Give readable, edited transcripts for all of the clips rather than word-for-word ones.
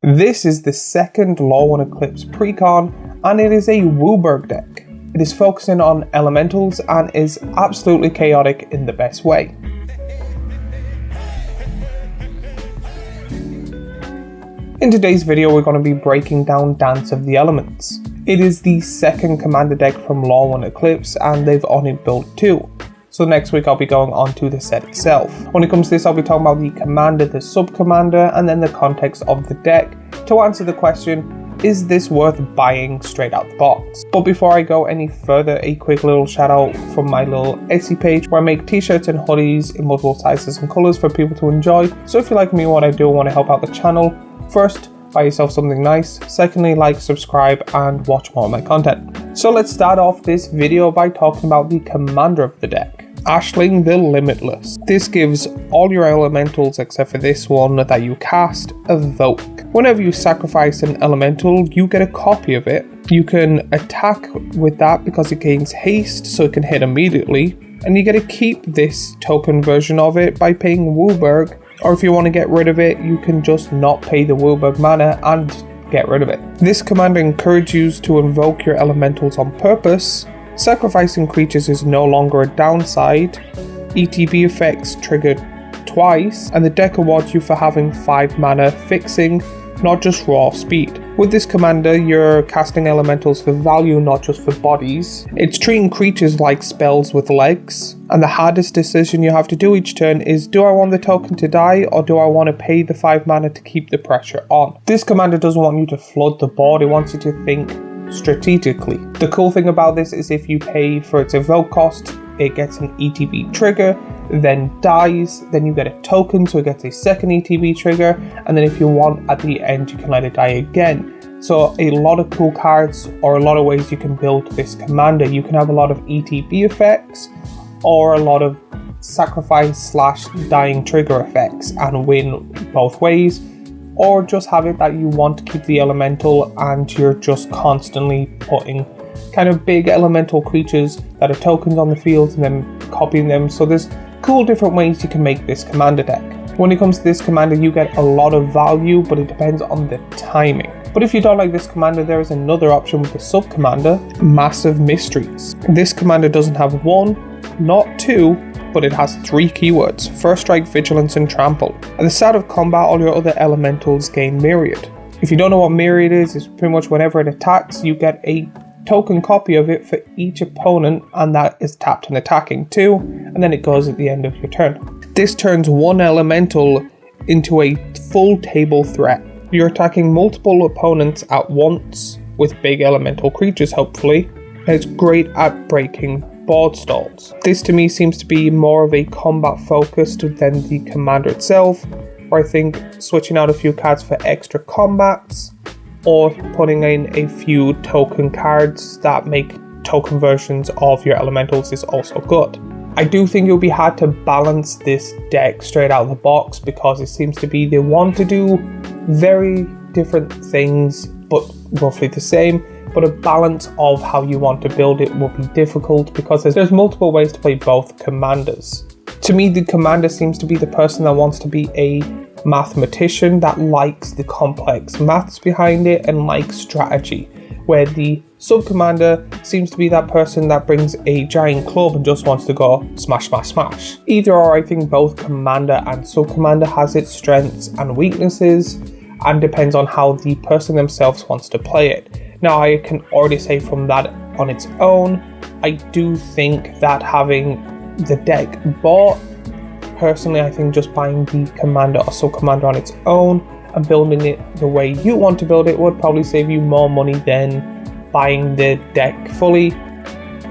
This is the second Law 1 Eclipse Precon, and it is a WUBRG deck. It is focusing on elementals and is absolutely chaotic in the best way. In today's video, we're going to be breaking down Dance of the Elements. It is the second commander deck from Law 1 Eclipse, and they've only built 2. So next week I'll be going on to the set itself. When it comes to this, I'll be talking about the commander, the sub-commander, and then the context of the deck to answer the question, is this worth buying straight out the box? But before I go any further, a quick little shout out from my little Etsy page where I make t-shirts and hoodies in multiple sizes and colours for people to enjoy. So if you like me and what I do and want to help out the channel, first, buy yourself something nice. Secondly, like, subscribe, and watch more of my content. So let's start off this video by talking about the commander of the deck. Ashling the Limitless. This gives all your elementals except for this one that you cast evoke. Whenever you sacrifice an elemental, you get a copy of it. You can attack with that because it gains haste, so it can hit immediately, and you get to keep this token version of it by paying WUBRG, or if you want to get rid of it, you can just not pay the WUBRG mana and get rid of it. This commander encourages you to invoke your elementals on purpose. Sacrificing creatures is no longer a downside. ETB effects triggered twice, and the deck awards you for having 5 mana fixing, not just raw speed. With this commander, you're casting elementals for value, not just for bodies. It's treating creatures like spells with legs, and the hardest decision you have to do each turn is, do I want the token to die, or do I want to pay the 5 mana to keep the pressure on? This commander doesn't want you to flood the board, it wants you to think strategically. The cool thing about this is if you pay for its evoke cost, it gets an ETB trigger, then dies, then you get a token, so it gets a second ETB trigger, and then if you want at the end, you can let it die again. So a lot of cool cards, or a lot of ways you can build this commander. You can have a lot of ETB effects, or a lot of sacrifice / dying trigger effects and win both ways. Or just have it that you want to keep the elemental and you're just constantly putting kind of big elemental creatures that are tokens on the field and then copying them. So there's cool different ways you can make this commander deck. When it comes to this commander, you get a lot of value, but it depends on the timing. But if you don't like this commander, there is another option with the sub-commander, Massive Mysteries. This commander doesn't have 1, not 2, but it has 3 keywords: First Strike, Vigilance, and Trample. At the start of combat, all your other elementals gain Myriad. If you don't know what Myriad is, it's pretty much whenever it attacks, you get a token copy of it for each opponent, and that is tapped and attacking too, and then it goes at the end of your turn. This turns one elemental into a full table threat. You're attacking multiple opponents at once with big elemental creatures, hopefully, and it's great at breaking board stalls. This to me seems to be more of a combat focused than the commander itself, where I think switching out a few cards for extra combats or putting in a few token cards that make token versions of your elementals is also good. I do think it'll be hard to balance this deck straight out of the box because it seems to be they want to do very different things but roughly the same. But a balance of how you want to build it will be difficult because there's multiple ways to play both commanders. To me, the commander seems to be the person that wants to be a mathematician that likes the complex maths behind it and likes strategy, where the sub-commander seems to be that person that brings a giant club and just wants to go smash, smash, smash. Either or, I think both commander and sub-commander has its strengths and weaknesses and depends on how the person themselves wants to play it. Now, I can already say from that on its own, I do think that having the deck bought, personally, I think just buying the commander or sub-commander on its own and building it the way you want to build it would probably save you more money than buying the deck fully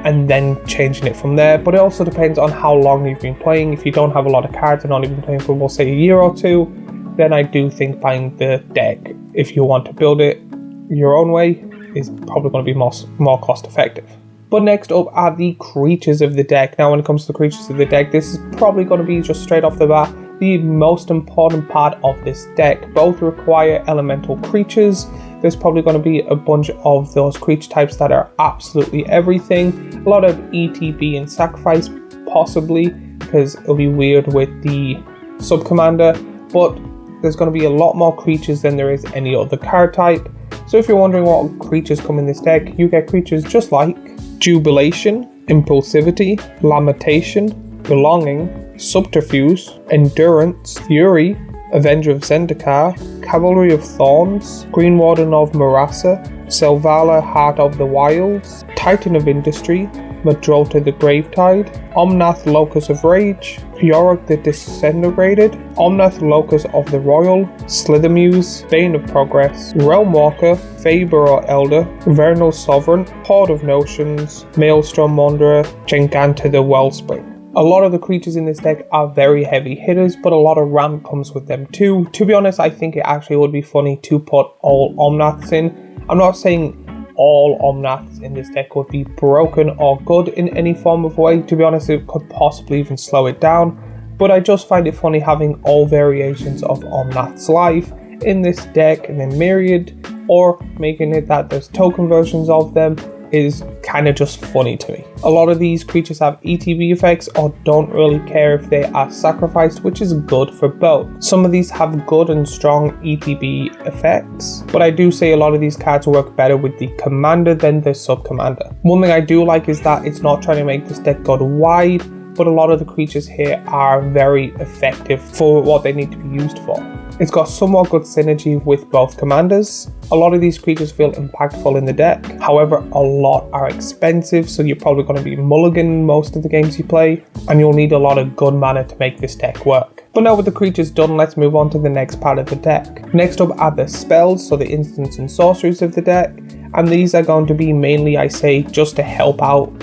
and then changing it from there. But it also depends on how long you've been playing. If you don't have a lot of cards and only been playing for, we'll say, a year or two, then I do think buying the deck, if you want to build it your own way, is probably going to be more cost effective. But next up are the creatures of the deck. Now when it comes to the creatures of the deck, this is probably going to be just straight off the bat the most important part of this deck. Both require elemental creatures. There's probably going to be a bunch of those creature types that are absolutely everything. A lot of ETB and sacrifice possibly, because it'll be weird with the sub-commander, but there's going to be a lot more creatures than there is any other card type. So if you're wondering what creatures come in this deck, you get creatures just like Jubilation, Impulsivity, Lamentation, Belonging, Subterfuge, Endurance, Fury, Avenger of Zendikar, Cavalry of Thorns, Green Warden of Marasa, Selvala, Heart of the Wilds, Titan of Industry, Madrota the Gravetide, Omnath Locus of Rage, Yorick the Disintegrated, Omnath Locus of the Royal, Slithermuse, Bane of Progress, Realm Walker, Faber or Elder, Vernal Sovereign, Horde of Notions, Maelstrom Wanderer, Giganta the Wellspring. A lot of the creatures in this deck are very heavy hitters, but a lot of ramp comes with them too. To be honest, I think it actually would be funny to put all Omnaths in. I'm not saying all Omnaths in this deck would be broken or good in any form of way. To be honest, it could possibly even slow it down, but I just find it funny having all variations of Omnath's life in this deck and then Myriad, or making it that there's token versions of them is kind of just funny to me. A lot of these creatures have ETB effects or don't really care if they are sacrificed, which is good for both. Some of these have good and strong ETB effects, but I do say a lot of these cards work better with the commander than the sub-commander. One thing I do like is that it's not trying to make this deck go wide, but a lot of the creatures here are very effective for what they need to be used for. It's got somewhat good synergy with both commanders. A lot of these creatures feel impactful in the deck. However, a lot are expensive, so you're probably going to be mulliganing most of the games you play, and you'll need a lot of good mana to make this deck work. But now with the creatures done, let's move on to the next part of the deck. Next up are the spells, so the instants and sorceries of the deck, and these are going to be mainly, I say, just to help out,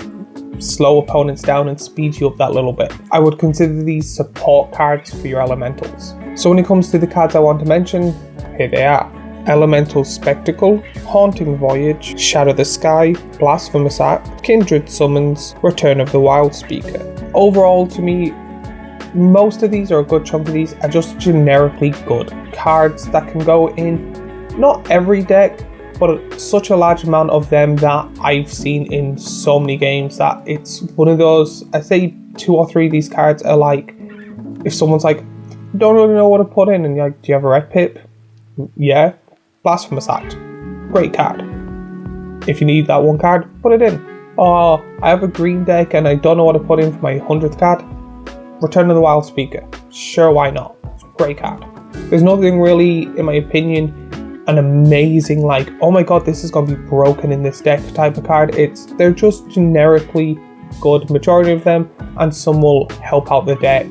slow opponents down and speed you up that little bit. I would consider these support cards for your elementals. So when it comes to the cards I want to mention, here they are. Elemental Spectacle, Haunting Voyage, Shadow the Sky, Blasphemous Act, Kindred Summons, Return of the Wild Speaker. Overall, to me, most of these, or a good chunk of these, are just generically good cards that can go in not every deck, but such a large amount of them that I've seen in so many games that it's one of those, I say 2 or 3 of these cards are like, if someone's like, don't really know what to put in, and you're like, do you have a red pip? Yeah. Blasphemous Act. Great card. If you need that one card, put it in. Oh, I have a green deck and I don't know what to put in for my 100th card. Return of the Wild Speaker. Sure, why not? It's a great card. There's nothing really, in my opinion, an amazing, like, oh my god, this is going to be broken in this deck type of card. They're just generically good, majority of them, and some will help out the deck.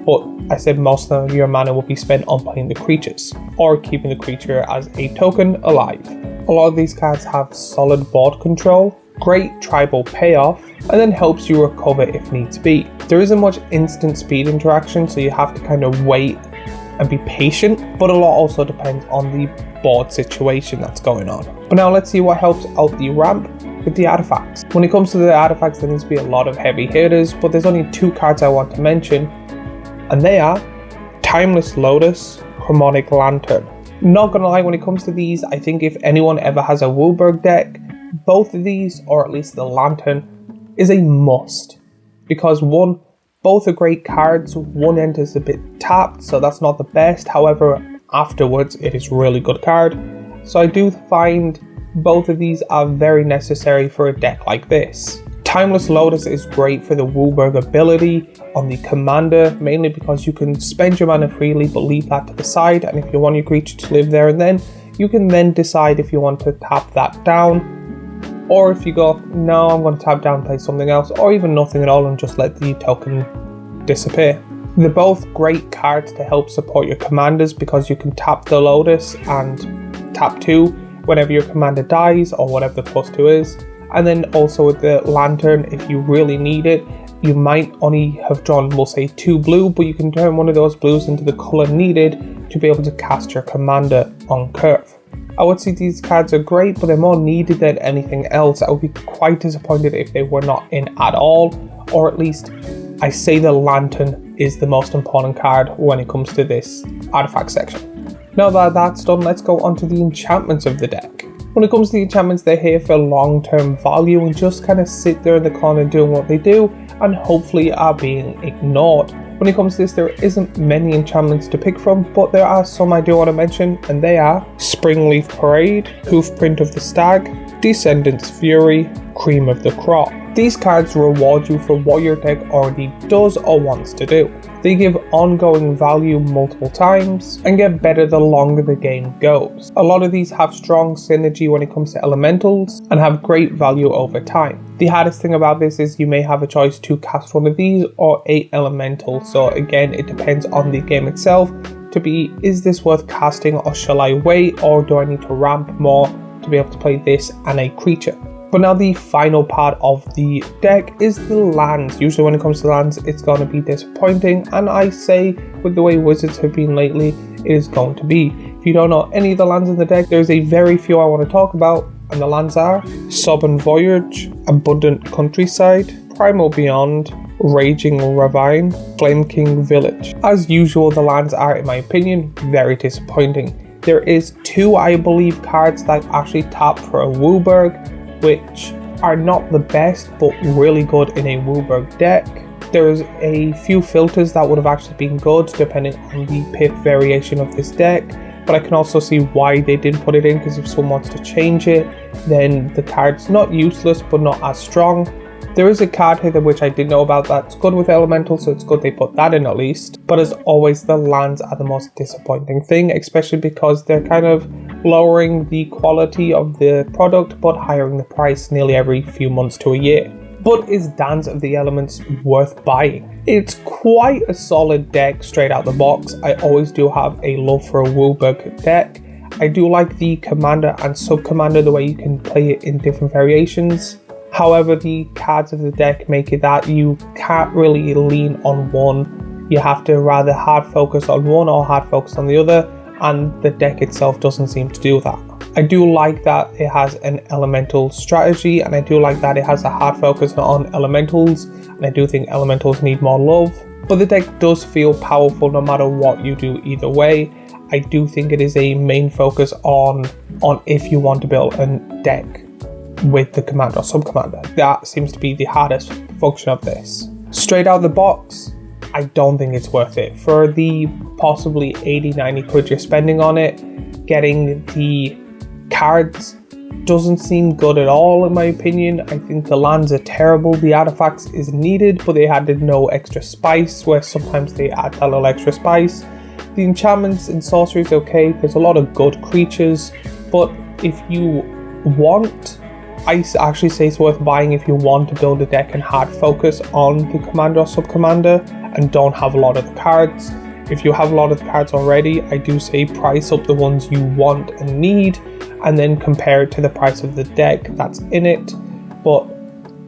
But I said most of your mana will be spent on playing the creatures, or keeping the creature as a token alive. A lot of these cards have solid board control, great tribal payoff, and then helps you recover if needs be. There isn't much instant speed interaction, so you have to kind of wait and be patient, but a lot also depends on the board situation that's going on. But now let's see what helps out the ramp with the artifacts. When it comes to the artifacts, there needs to be a lot of heavy hitters, but there's only 2 cards I want to mention, and they are Timeless Lotus, Chromatic Lantern. Not gonna lie, when it comes to these, I think if anyone ever has a Wulberg deck, both of these, or at least the Lantern, is a must. Because one, both are great cards, one enters a bit tapped, so that's not the best. However, afterwards, it is a really good card. So I do find both of these are very necessary for a deck like this. Timeless Lotus is great for the Wulberg ability on the commander, mainly because you can spend your mana freely but leave that to the side, and if you want your creature to live there and then, you can then decide if you want to tap that down, or if you go, no, I'm going to tap down, play something else, or even nothing at all and just let the token disappear. They're both great cards to help support your commanders because you can tap the Lotus and tap 2 whenever your commander dies, or whatever the +2 is. And then also with the Lantern, if you really need it, you might only have drawn, we'll say 2 blue, but you can turn one of those blues into the color needed to be able to cast your commander on curve. I would say these cards are great, but they're more needed than anything else. I would be quite disappointed if they were not in at all, or at least I say the Lantern is the most important card when it comes to this artifact section. Now that that's done, let's go on to the enchantments of the deck. When it comes to the enchantments, they're here for long-term value and just kind of sit there in the corner doing what they do and hopefully are being ignored. When it comes to this, there isn't many enchantments to pick from, but there are some I do want to mention, and they are Springleaf Parade, Hoofprint of the Stag, Descendant's Fury, Cream of the Crop. These cards reward you for what your deck already does or wants to do. They give ongoing value multiple times and get better the longer the game goes. A lot of these have strong synergy when it comes to elementals and have great value over time. The hardest thing about this is you may have a choice to cast one of these or 8 elementals, so again it depends on the game itself to be, is this worth casting or shall I wait, or do I need to ramp more to be able to play this and a creature. But now the final part of the deck is the lands. Usually when it comes to lands, it's going to be disappointing, and I say with the way Wizards have been lately, it is going to be. If you don't know any of the lands in the deck, there's a very few I want to talk about, and the lands are Southern Voyage, Abundant Countryside, Primal Beyond, Raging Ravine, Flame King Village. As usual, the lands are, in my opinion, very disappointing. There is 2, I believe, cards that actually tap for a WUBRG, which are not the best but really good in a WUBRG deck. There's a few filters that would have actually been good depending on the pip variation of this deck, but I can also see why they didn't put it in, because if someone wants to change it, then the card's not useless but not as strong. There is a card here which I didn't know about that's good with elemental, so it's good they put that in at least. But as always, the lands are the most disappointing thing, especially because they're kind of lowering the quality of the product but highering the price nearly every few months to a year. But is Dance of the Elements worth buying? It's quite a solid deck straight out the box. I always do have a love for a WUBRG deck. I do like the Commander and Sub-Commander, the way you can play it in different variations. However, the cards of the deck make it that you can't really lean on one. You have to rather hard focus on one or hard focus on the other, and the deck itself doesn't seem to do that. I do like that it has an elemental strategy, and I do like that it has a hard focus on elementals, and I do think elementals need more love. But the deck does feel powerful no matter what you do either way. I do think it is a main focus on if you want to build a deck with the commander or sub-commander. That seems to be the hardest function of this. Straight out the box, I don't think it's worth it. For the possibly 80-90 quid you're spending on it, getting the cards doesn't seem good at all in my opinion. I think the lands are terrible, the artifacts is needed, but they added no extra spice, where sometimes they add a little extra spice. The enchantments and sorcery is okay, there's a lot of good creatures, but if you want, I actually say it's worth buying if you want to build a deck and hard focus on the commander or sub-commander and don't have a lot of the cards. If you have a lot of the cards already, I do say price up the ones you want and need and then compare it to the price of the deck that's in it. But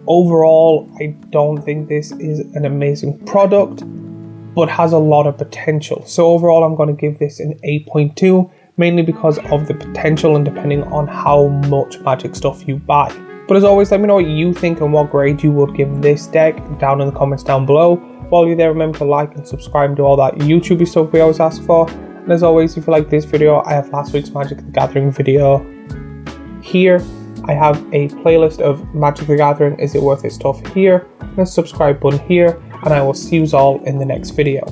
overall, I don't think this is an amazing product, but has a lot of potential. So overall, I'm going to give this an 8.2. mainly because of the potential and depending on how much Magic stuff you buy. But as always, let me know what you think and what grade you would give this deck down in the comments down below. While you're there, remember to like and subscribe and do all that YouTube stuff we always ask for. And as always, if you like this video, I have last week's Magic the Gathering video here. I have a playlist of Magic the Gathering Is It Worth It stuff here, and a subscribe button here, and I will see you all in the next video.